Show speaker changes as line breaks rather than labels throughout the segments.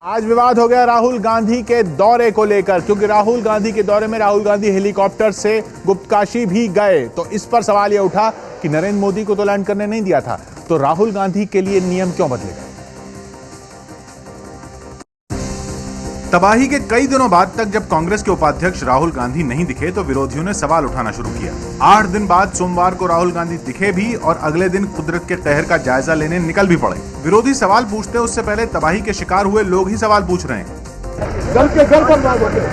आज विवाद हो गया राहुल गांधी के दौरे को लेकर, क्योंकि राहुल गांधी के दौरे में राहुल गांधी हेलीकॉप्टर से गुप्तकाशी भी गए। तो इस पर सवाल यह उठा कि नरेंद्र मोदी को तो लैंड करने नहीं दिया था, तो राहुल गांधी के लिए नियम क्यों बदले गए। तबाही के कई दिनों बाद तक जब कांग्रेस के उपाध्यक्ष राहुल गांधी नहीं दिखे तो विरोधियों ने सवाल उठाना शुरू किया। 8 दिन बाद सोमवार को राहुल गांधी दिखे भी और अगले दिन कुदरत के कहर का जायजा लेने निकल भी पड़े। विरोधी सवाल पूछते उससे पहले तबाही के शिकार हुए लोग ही सवाल पूछ रहे हैं।
घर के घर बर्बाद हो गए,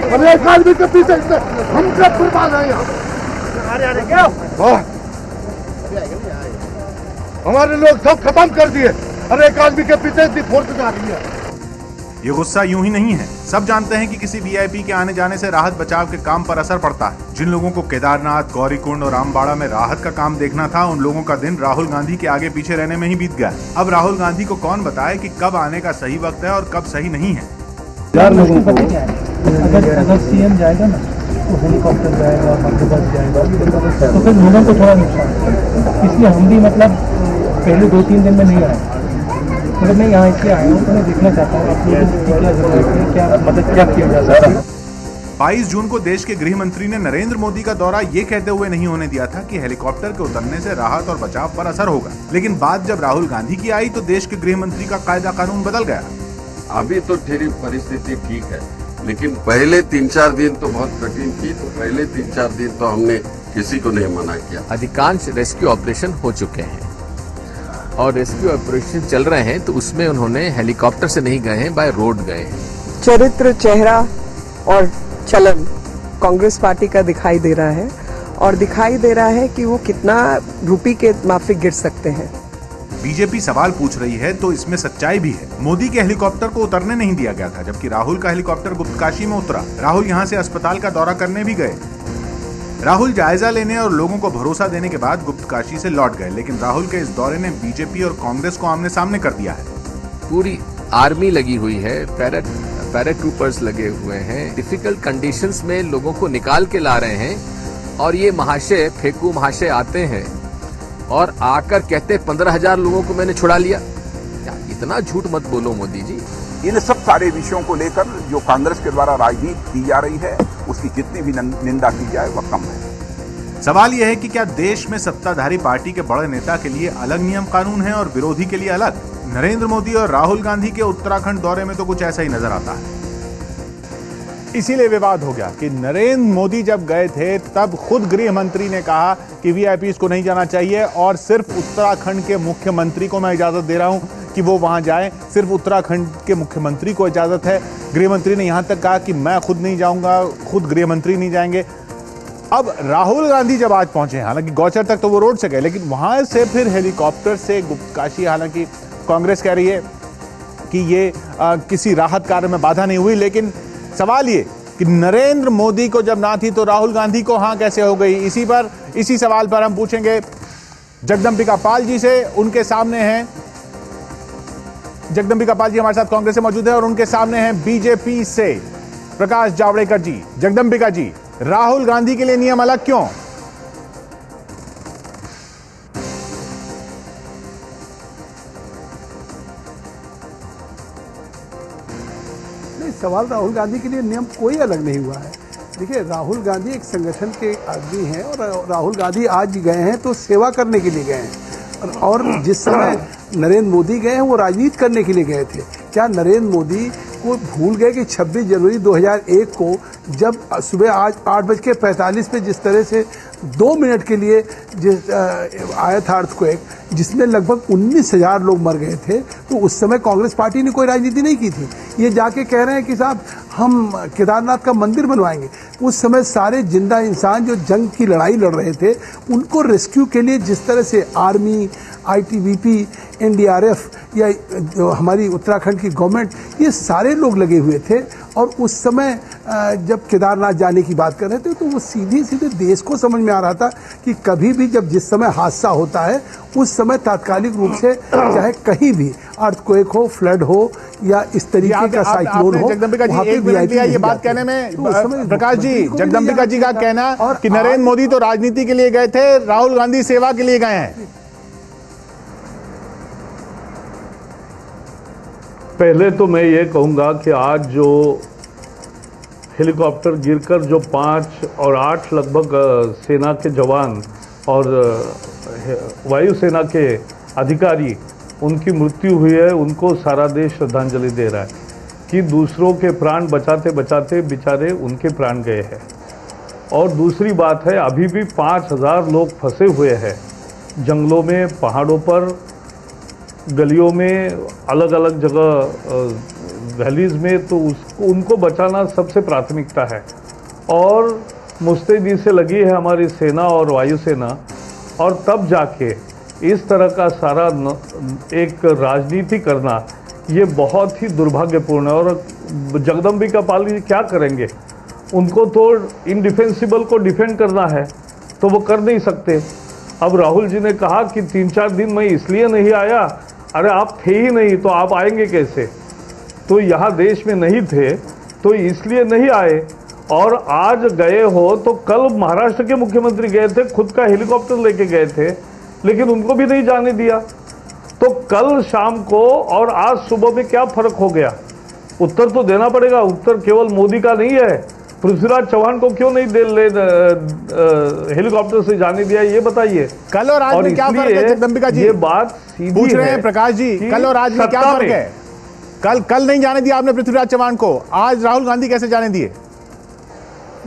हम एक आदमी के पीछे हम सब बर्बाद हैं। हमारे लोग सब खत्म कर दिए, हर एक आदमी के पीछे इतनी फोर्स आ रही है।
ये गुस्सा यूं ही नहीं है। सब जानते हैं कि किसी वीआईपी के आने जाने से राहत बचाव के काम पर असर पड़ता है। जिन लोगों को केदारनाथ, गौरीकुंड और रामबाड़ा में राहत का काम देखना था, उन लोगों का दिन राहुल गांधी के आगे पीछे रहने में ही बीत गया। अब राहुल गांधी को कौन बताए कि कब आने का सही वक्त है और कब सही नहीं है।
अगर सीएम जाएगा ना तो हेलीकॉप्टर जाएगा, बस जाएगा, तो फिर लोगों को थोड़ा नुकसान। इसलिए हम भी पहले 2-3 दिन में नहीं आए, मैं यहाँ इसलिए आया हूँ तो मैं देखना चाहता हूँ आप लोगों की क्या जरूरत है, क्या किया जा सकता है।
22 जून को देश के गृह मंत्री ने नरेंद्र मोदी का दौरा ये कहते हुए नहीं होने दिया था कि हेलीकॉप्टर के उतरने से राहत और बचाव पर असर होगा, लेकिन बात जब राहुल गांधी की आई तो देश के गृह मंत्री का कायदा कानून बदल गया।
अभी तो तेरी परिस्थिति ठीक है, लेकिन पहले 3-4 दिन तो बहुत कठिन थी। तो पहले 3-4 दिन तो हमने किसी को नहीं मना किया।
अधिकांश रेस्क्यू ऑपरेशन हो चुके हैं और रेस्क्यू ऑपरेशन चल रहे हैं, तो उसमें उन्होंने हेलीकॉप्टर से नहीं गए हैं, बाय रोड गए हैं।
चरित्र, चेहरा और चलन कांग्रेस पार्टी का दिखाई दे रहा है और दिखाई दे रहा है कि वो कितना रुपये के माफिक गिर सकते हैं।
बीजेपी सवाल पूछ रही है तो इसमें सच्चाई भी है। मोदी के हेलीकॉप्टर को उतरने नहीं दिया गया था, जबकि राहुल का हेलीकॉप्टर गुप्तकाशी में उतरा। राहुल यहां से अस्पताल का दौरा करने भी गए। राहुल जायजा लेने और लोगों को भरोसा देने के बाद गुप्तकाशी से लौट गए, लेकिन राहुल के इस दौरे ने बीजेपी और कांग्रेस को आमने सामने कर दिया है।
पूरी आर्मी लगी हुई है, पैराट्रूपर्स लगे हुए हैं, डिफिकल्ट कंडीशंस में लोगों को निकाल के ला रहे हैं। और ये महाशय, फेकू महाशय आते हैं और आकर कहते 15,000 लोगों को मैंने छुड़ा लिया। इतना झूठ मत बोलो मोदी जी।
इन सब सारे विषयों को लेकर जो कांग्रेस के द्वारा राजनीति की जा रही है, उसकी जितनी भी निंदा की जाए वह कम है।
सवाल यह है कि क्या देश में सत्ताधारी पार्टी के बड़े नेता के लिए अलग नियम कानून है और विरोधी के लिए अलग। नरेंद्र मोदी और राहुल गांधी के उत्तराखंड दौरे में तो कुछ ऐसा ही नजर आता है। इसीलिए विवाद हो गया कि नरेंद्र मोदी जब गए थे तब खुद गृह मंत्री ने कहा कि वीआईपीज को नहीं जाना चाहिए और सिर्फ उत्तराखंड के मुख्यमंत्री को मैं इजाजत दे रहा हूं कि वो वहां जाएं। सिर्फ उत्तराखंड के मुख्यमंत्री को इजाजत है। गृह मंत्री ने यहां तक कहा कि मैं खुद नहीं जाऊंगा, खुद गृह मंत्री नहीं जाएंगे। अब राहुल गांधी जब आज पहुंचे, हालांकि गौचर तक तो वो रोड से गए, लेकिन वहां से फिर हेलीकॉप्टर से गुप्तकाशी, हालांकि कांग्रेस कह रही है कि ये किसी राहत कार्य में बाधा नहीं हुई, लेकिन सवाल ये कि नरेंद्र मोदी को जब ना थी तो राहुल गांधी को हां कैसे हो गई। इसी सवाल पर हम पूछेंगे जगदंबिका पाल जी से। उनके सामने हैं जगदंबिका पाल जी, हमारे साथ कांग्रेस से मौजूद है, और उनके सामने हैं बीजेपी से प्रकाश जावड़ेकर जी। जगदंबिका जी, राहुल गांधी के लिए नियम अलग क्यों।
नहीं, सवाल राहुल गांधी के लिए नियम कोई अलग नहीं हुआ है। देखिए, राहुल गांधी एक संगठन के आदमी हैं और राहुल गांधी आज गए हैं तो सेवा करने के लिए गए हैं, और जिस समय नरेंद्र मोदी गए हैं वो राजनीति करने के लिए गए थे। क्या नरेंद्र मोदी को भूल गए कि 26 जनवरी 2001 को जब सुबह आज 8:45 पे जिस तरह से 2 मिनट के लिए आया था अर्थक्वेक, जिसमें लगभग 19,000 लोग मर गए थे, तो उस समय कांग्रेस पार्टी ने कोई राजनीति नहीं की थी। ये जाके कह रहे हैं कि साहब हम केदारनाथ का मंदिर बनवाएंगे। उस समय सारे जिंदा इंसान जो जंग की लड़ाई लड़ रहे थे, उनको रेस्क्यू के लिए जिस तरह से आर्मी, आईटीबीपी, एनडीआरएफ या जो हमारी उत्तराखंड की गवर्नमेंट, ये सारे लोग लगे हुए थे। और उस समय जब केदारनाथ जाने की बात कर रहे थे तो वो सीधे देश को समझ में आ रहा था कि कभी भी जब जिस समय हादसा होता है उस समय तात्कालिक रूप से चाहे कहीं भी अर्थक्वेक हो, फ्लड हो या इस तरीके का साइक्लोन हो,
जगदंबिका जी एक मिनट लिया ये बात कहने में। प्रकाश जी, जगदंबिका जी का कहना कि नरेंद्र मोदी तो राजनीति के लिए गए थे, राहुल गांधी सेवा के लिए गए हैं।
पहले तो मैं ये कहूँगा कि आज जो हेलीकॉप्टर गिरकर जो 5 और 8 लगभग सेना के जवान और वायुसेना के अधिकारी उनकी मृत्यु हुई है, उनको सारा देश श्रद्धांजलि दे रहा है कि दूसरों के प्राण बचाते बचाते बेचारे उनके प्राण गए हैं। और दूसरी बात है, अभी भी 5000 लोग फंसे हुए हैं जंगलों में, पहाड़ों पर, गलियों में, अलग अलग जगह वैलीज में। तो उनको बचाना सबसे प्राथमिकता है और मुस्तैदी से लगी है हमारी सेना और वायुसेना। और तब जाके इस तरह का सारा एक राजनीति करना ये बहुत ही दुर्भाग्यपूर्ण है। और जगदम्बिका पाल जी क्या करेंगे? उनको तो इनडिफेंसिबल को डिफेंड करना है तो वो कर नहीं सकते। अब राहुल जी ने कहा कि 3-4 दिन मैं इसलिए नहीं आया। अरे आप थे ही नहीं तो आप आएंगे कैसे? तो यहाँ देश में नहीं थे तो इसलिए नहीं आए। और आज गए हो तो कल महाराष्ट्र के मुख्यमंत्री गए थे, खुद का हेलीकॉप्टर लेके गए थे, लेकिन उनको भी नहीं जाने दिया। तो कल शाम को और आज सुबह में क्या फर्क हो गया? उत्तर तो देना पड़ेगा। उत्तर केवल मोदी का नहीं है। पृथ्वीराज चौहान को क्यों नहीं हेलीकॉप्टर से जाने दिया, ये बताइए।
कल और आज में क्या फर्क है जगदम्बिका जी?
ये बात सीधी
पूछ रहे हैं प्रकाश जी, कल और आज में क्या फर्क है? कल नहीं जाने दिया आपने पृथ्वीराज चौहान को, आज राहुल गांधी कैसे जाने दिए?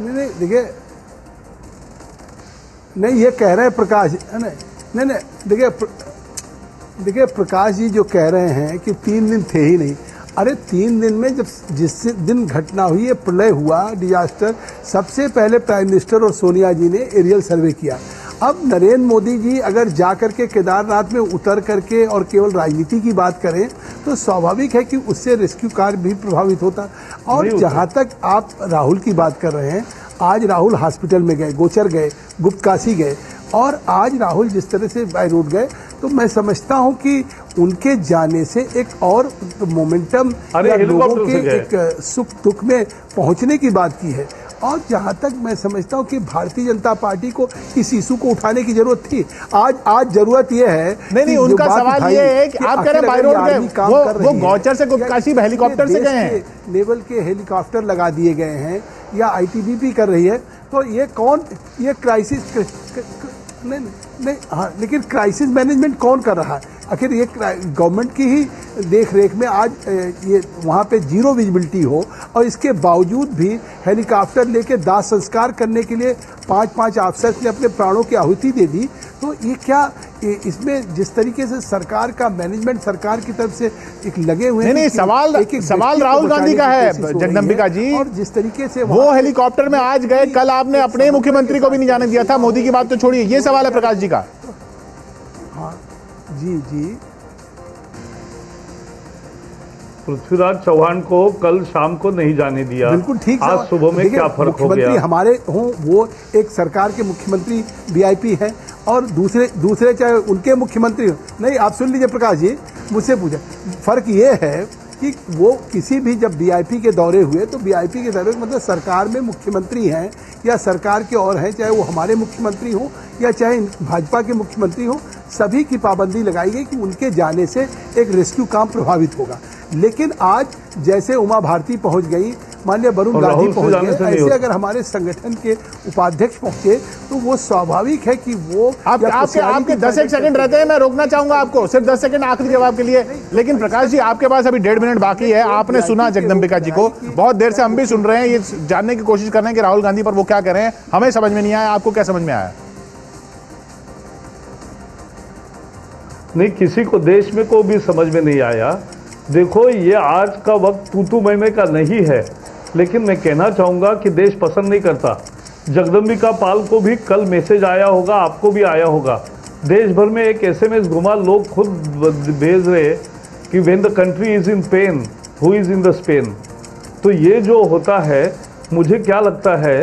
नहीं देखिए, नहीं ये कह रहे हैं प्रकाश, नहीं देखिए प्रकाश जी जो कह रहे हैं कि 3 दिन थे ही नहीं। अरे 3 दिन में जब जिस दिन घटना हुई है, प्रलय हुआ, डिजास्टर, सबसे पहले प्राइम मिनिस्टर और सोनिया जी ने एरियल सर्वे किया। अब नरेंद्र मोदी जी अगर जाकर के केदारनाथ में उतर करके और केवल राजनीति की बात करें तो स्वाभाविक है कि उससे रेस्क्यू कार्य भी प्रभावित होता। और जहां तक आप राहुल की बात कर रहे हैं, आज राहुल हॉस्पिटल में गए, गोचर गए, गुप्तकाशी गए, और आज राहुल जिस तरह से बाय रोड गए, तो मैं समझता हूं कि उनके जाने से एक और मोमेंटम या लोगों के एक सुख दुख में पहुंचने की बात की है। और जहां तक मैं समझता हूं कि भारतीय जनता पार्टी को इस इशू को उठाने की जरूरत थी। आज जरूरत यह है,
नहीं उनका सवाल ये है कि आप कह रहे हैं बाय रोड गए, वो गौचर से गुप्तकाशी हेलीकॉप्टर से गए हैं,
नेवल के हेलीकॉप्टर लगा दिए गए हैं या आईटीबीपी कर रही है। तो ये क्राइसिस नहीं हाँ, लेकिन क्राइसिस मैनेजमेंट कौन कर रहा है? आखिर ये गवर्नमेंट की ही देख रेख में आज ये वहाँ पे जीरो विजिबिलिटी हो और इसके बावजूद भी हेलीकॉप्टर लेके दाह संस्कार करने के लिए 5 अफसर ने अपने प्राणों की आहुति दे दी। तो ये क्या इसमें जिस तरीके से सरकार का मैनेजमेंट सरकार की तरफ से एक लगे हुए
नहीं सवाल राहुल गांधी का है जगदम्बिका जी।
और जिस तरीके से
वो हेलीकॉप्टर में आज गए, कल आपने अपने मुख्यमंत्री को भी नहीं जाने दिया था। मोदी की बात तो छोड़िए, ये सवाल है प्रकाश जी का।
हाँ जी
पृथ्वीराज चौहान को कल शाम को नहीं जाने दिया,
बिल्कुल ठीक।
आज सुबह में क्या फर्क हो गया?
हमारे हों, वो एक सरकार के मुख्यमंत्री वीआईपी हैं और दूसरे चाहे उनके मुख्यमंत्री हो। नहीं, आप सुन लीजिए प्रकाश जी, मुझसे पूछे, फर्क ये है कि वो किसी भी जब वीआईपी के दौरे हुए तो वीआईपी के दौरे मतलब सरकार में मुख्यमंत्री हैं या सरकार के और हैं, चाहे वो हमारे मुख्यमंत्री हो या चाहे भाजपा के मुख्यमंत्री हो, सभी की पाबंदी लगाई गई कि उनके जाने से एक रेस्क्यू काम प्रभावित होगा। लेकिन आज जैसे उमा भारती पहुंच गई, माननीय वरुण गांधी पहुंच गए, ऐसे अगर हमारे संगठन के उपाध्यक्ष पहुंचे तो वो स्वाभाविक है कि वो
आपके 10 सेकंड रहते हैं। मैं रोकना चाहूंगा आपको, सिर्फ 10 सेकंड आखिरी जवाब के लिए। लेकिन प्रकाश जी, आपके पास अभी 1.5 मिनट बाकी है। आपने सुना जगदम्बिका जी को, बहुत देर से हम भी सुन रहे हैं, ये जानने की कोशिश कर रहे हैं कि राहुल गांधी पर वो क्या कर रहे हैं। हमें समझ में नहीं आया, आपको क्या समझ में आया?
नहीं, किसी को देश में को भी समझ में नहीं आया। देखो, ये आज का वक्त तू मैं का नहीं है, लेकिन मैं कहना चाहूंगा कि देश पसंद नहीं करता। जगदम्बिका पाल को भी कल मैसेज आया होगा, आपको भी आया होगा। देश भर में एक SMS घुमा, लोग खुद भेज रहे कि when the country is in pen who is in the Spain. तो ये जो होता है, मुझे क्या लगता है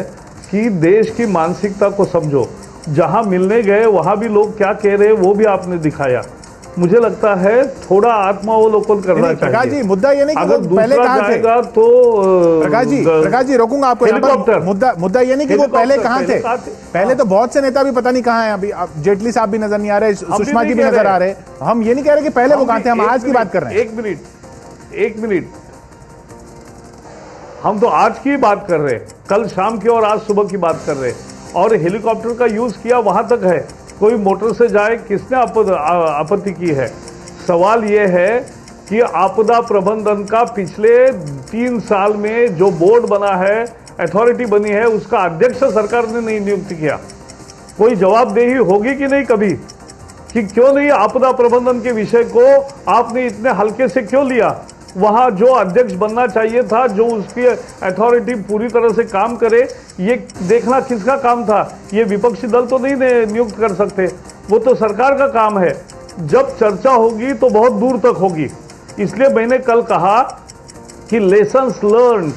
कि देश की मानसिकता को समझो। जहां मिलने गए वहां भी लोग क्या कह रहे हैं वो भी आपने दिखाया। मुझे लगता है थोड़ा आत्मावलोकन करना चाहिए।
प्रकाश जी, मुद्दा ये नहीं कि
अगर
वो पहले कहां थे
तो
प्रकाश जी रोकूंगा आपको। मुद्दा ये नहीं कि वो पहले कहां थे। पहले तो बहुत से नेता भी पता नहीं कहां हैं। अभी जेटली साहब भी नजर नहीं आ रहे, सुषमा जी भी नजर आ रहे। हम ये नहीं कह रहे कि पहले वो कहां थे, हम आज की बात कर रहे हैं।
1 मिनट, एक मिनट, हम तो आज की बात कर रहे हैं, कल शाम की और आज सुबह की बात कर रहे हैं। और हेलीकॉप्टर का यूज किया वहां तक है, कोई मोटर से जाए, किसने आपत्ति की है? सवाल यह है कि आपदा प्रबंधन का पिछले 3 साल में जो बोर्ड बना है, अथॉरिटी बनी है, उसका अध्यक्ष सरकार ने नहीं नियुक्त किया। कोई जवाबदेही होगी कि नहीं कभी, कि क्यों नहीं आपदा प्रबंधन के विषय को आपने इतने हल्के से क्यों लिया? वहां जो अध्यक्ष बनना चाहिए था, जो उसकी अथॉरिटी पूरी तरह से काम करे, ये देखना किसका काम था? ये विपक्षी दल तो नहीं नियुक्त कर सकते, वो तो सरकार का काम है। जब चर्चा होगी तो बहुत दूर तक होगी। इसलिए मैंने कल कहा कि लेसन्स लर्न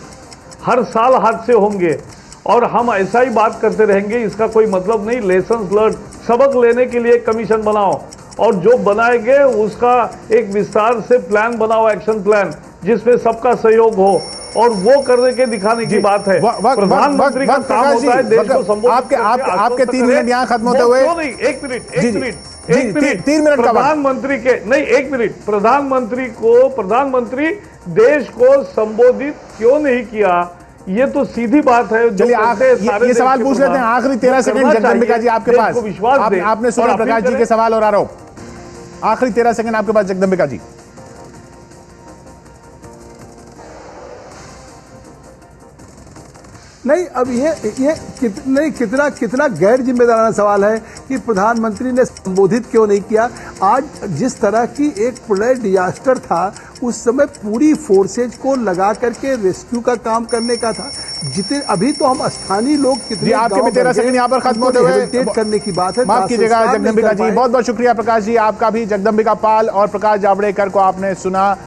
हर साल हादसे होंगे और हम ऐसा ही बात करते रहेंगे, इसका कोई मतलब नहीं। लेसन्स लर्न, सबक लेने के लिए एक कमीशन बनाओ और जो बनाएंगे उसका एक विस्तार से प्लान बनाओ, एक्शन प्लान, जिसमें सबका सहयोग हो, और वो करने के दिखाने की बात है। प्रधानमंत्री का काम होता है देश को संबोधित
आपके 3 मिनट यहाँ खत्म होते हुए,
क्यों नहीं, एक मिनट
3 मिनट का
प्रधानमंत्री के नहीं, एक मिनट, प्रधानमंत्री देश को संबोधित क्यों नहीं किया? ये तो सीधी बात है।
चलिए ये सवाल पूछ लेते हैं, आखिरी 13 सेकंड जगदम्बिका जी आपके पास। आपने सुना प्रकाश जी के सवाल और आरोप, आखिरी 13 सेकंड आपके पास जगदम्बिका जी।
नहीं, अब ये कितना गैर जिम्मेदाराना सवाल है कि प्रधानमंत्री ने संबोधित क्यों नहीं किया। आज जिस तरह की एक प्रलय डिजास्टर था, उस समय पूरी फोर्सेज को लगा करके रेस्क्यू का काम करने का था। जितने अभी तो हम स्थानीय लोग कितने,
आपके भी 13 सेकंड यहाँ पर खत्म होते हुए
करने की बात है।
माफ कीजिएगा जगदम्बिका जी, बहुत बहुत शुक्रिया प्रकाश जी आपका भी। जगदम्बिका पाल और प्रकाश जावड़ेकर को आपने सुना।